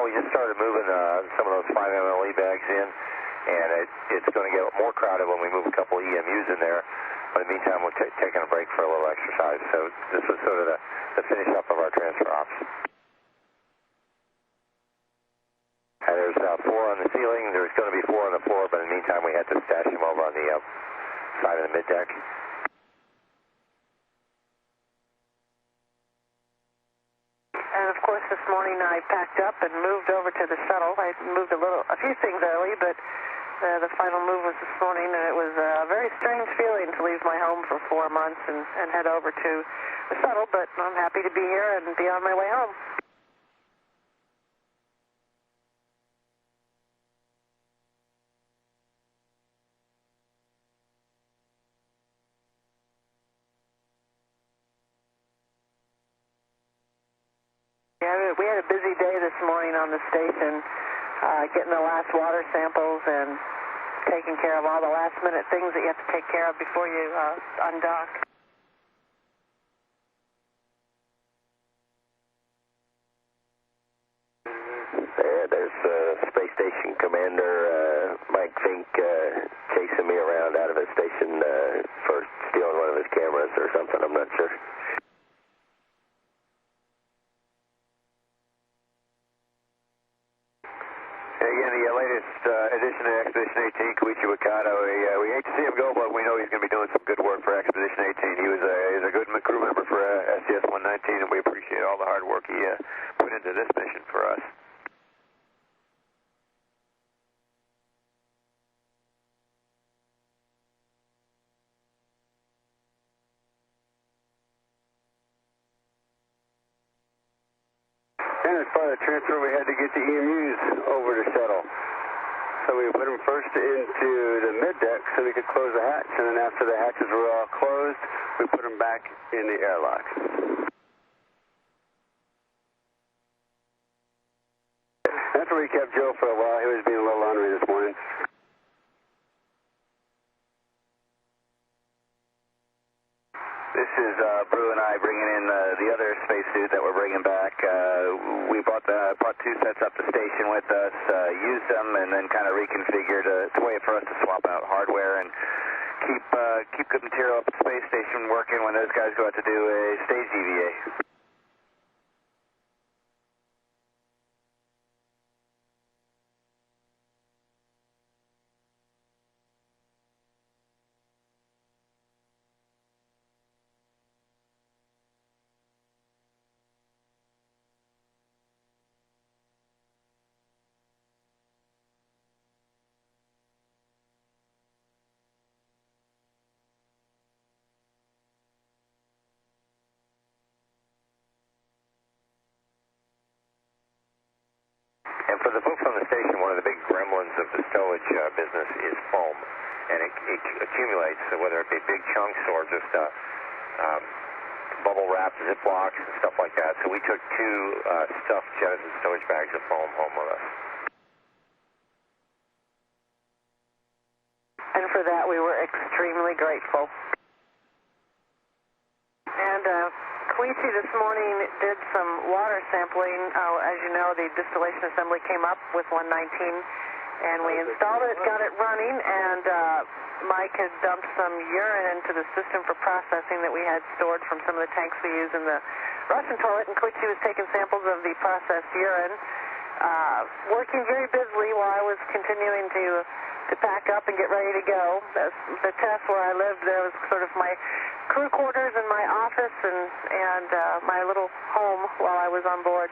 we just started moving some of those 5 MLE bags in, and it's going to get more crowded when we move a couple EMUs in there. But in the meantime, we're taking a break for a little exercise. So this was sort of the finish up of our transfer ops. And there's 4 on the ceiling. There's going to be 4 on the floor, but in the meantime, we had to stash them over on the side of the mid-deck. And of course, this morning I packed up and moved over to the shuttle. I moved a few things early, but the final move was this morning, and it was a very strange feeling to leave my home for 4 months and head over to the shuttle, but I'm happy to be here and be on my way home. Yeah, we had a busy day this morning on the station, getting the last water samples and taking care of all the last-minute things that you have to take care of before you undock. There's Space Station Commander Mike Fink chasing me around out of his station for stealing one of his cameras or something, I'm not sure. Again, the latest addition to Expedition 18, Koichi Wakata. We hate to see him go, but we know he's going to be doing some good work for Expedition 18. He's a good crew member for STS119, and we appreciate all the hard work he put into this mission for us. And as part of the transfer, we had to get the EMUs over the shuttle. So we put them first into the mid-deck so we could close the hatch, and then after the hatches were all closed, we put them back in the airlock. That's where we kept Joe for a while. He was being a little ornery this morning. This is Brew and I bringing in the other spacesuit that we're bringing back. We brought 2 sets up the station with us, used them, and then kind of reconfigured a way for us to swap out hardware and keep good material up at the space station working when those guys go out to do a stage EVA. And for the folks on the station, one of the big gremlins of the stowage business is foam. And it accumulates, so whether it be big chunks or just bubble wrapped Ziplocs and stuff like that. So we took 2 stuffed Genesis stowage bags of foam home with us. And for that, we were extremely grateful. And Koichi this morning did some water sampling. As you know, the distillation assembly came up with 119, and we installed it, got it running, and Mike had dumped some urine into the system for processing that we had stored from some of the tanks we use in the Russian toilet, and Koichi was taking samples of the processed urine, working very busily while I was continuing to pack up and get ready to go. The test where I lived, there was sort of my crew quarters and my office and my little home while I was on board.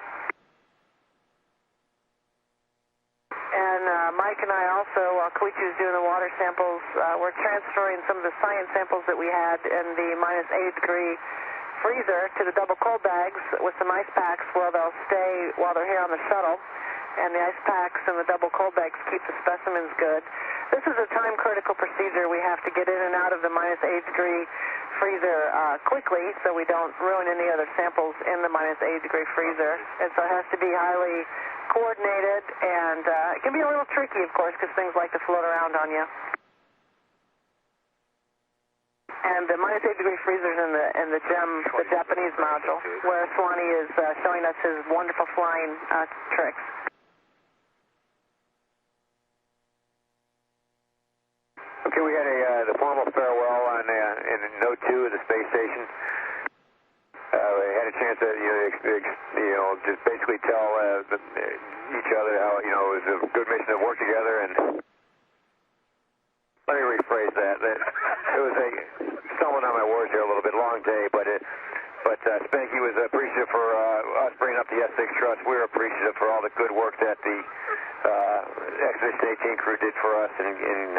And Mike and I also, while Koichi was doing the water samples, we're transferring some of the science samples that we had in the -8-degree freezer to the double cold bags with some ice packs where they'll stay while they're here on the shuttle. And the ice packs and the double cold bags keep the specimens good. This is a time-critical procedure. We have to get in and out of the -8-degree freezer quickly so we don't ruin any other samples in the -8-degree freezer. And so it has to be highly coordinated, and it can be a little tricky, of course, because things like to float around on you. And the -8-degree freezer's in the GEM, the Japanese module, where Swanee is showing us his wonderful flying tricks. CO2 of the space station. We had a chance to, just basically tell each other how, it was a good mission to work together. And let me rephrase that. It was stumbling on my words here a little bit, long day, but Spanky was appreciative for us bringing up the S6 truss. We were appreciative for all the good work that the Expedition 18 crew did for us in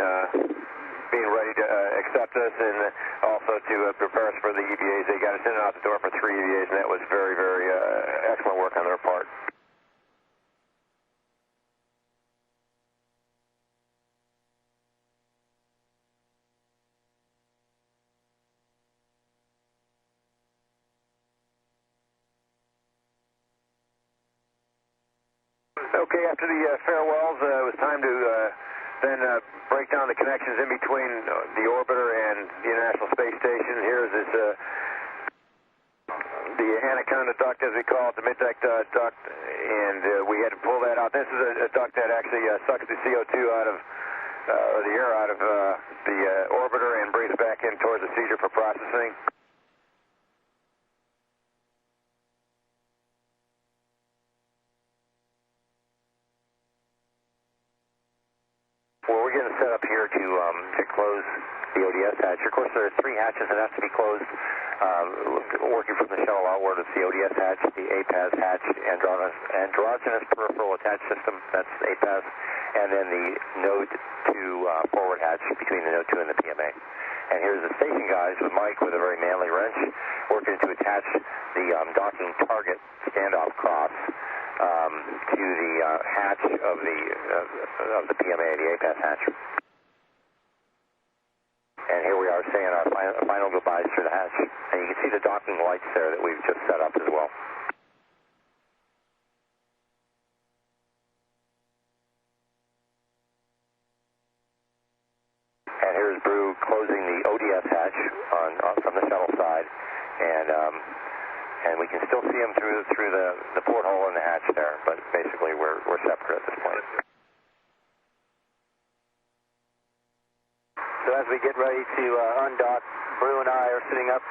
being ready to accept us, and also to prepare us for the EVAs. They got us in and out the door for 3 EVAs, and that was very, very excellent work on their part. Okay, after the farewells, it was time to then break down the connections in between the orbiter and the International Space Station. Here's this, the Anaconda duct, as we call it, the mid-deck duct, and we had to pull that out. This is a duct that actually sucks the CO2 out of, or the air out of the orbiter and brings it back in towards the seizure for processing. Well, we're getting set up here to close the ODS hatch. Of course, there are 3 hatches that have to be closed. Working from the shuttle outward, it's the ODS hatch, the APAS hatch, androgynous peripheral attach system, that's APAS, and then the node 2 forward hatch between the node 2 and the PMA. And here's the station guys with Mike with a very manly wrench working to attach the docking target standoff cross to the hatch of the PMA, the APAS hatch. And here we are saying our final goodbyes through the hatch. And you can see the docking lights there that we've just set up as well. And here's Brew closing the ODS hatch from the shuttle side. And we can still see him through the porthole in the hatch there, but basically we're separate at this point. So as we get ready to undock, Brew and I are sitting up,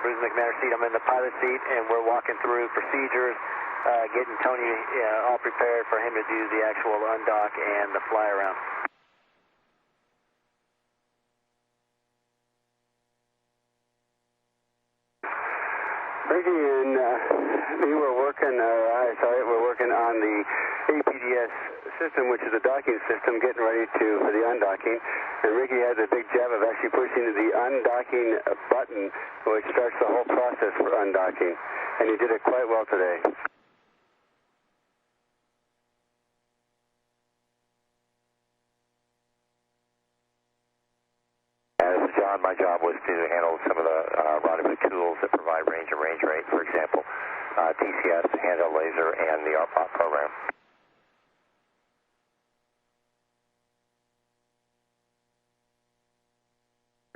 Brew's in the commander seat, I'm in the pilot seat, and we're walking through procedures, getting Tony all prepared for him to do the actual undock and the fly around. Ricky and we were working, we're working on the APDS system, which is the docking system, getting ready for the undocking. And Ricky had the big job of actually pushing the undocking button, which starts the whole process for undocking. And he did it quite well today. My job was to handle some of the rendezvous tools that provide range and range rate, for example, TCS, handheld laser, and the RPOP program.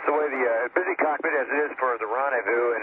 The way the busy cockpit as it is for the rendezvous, and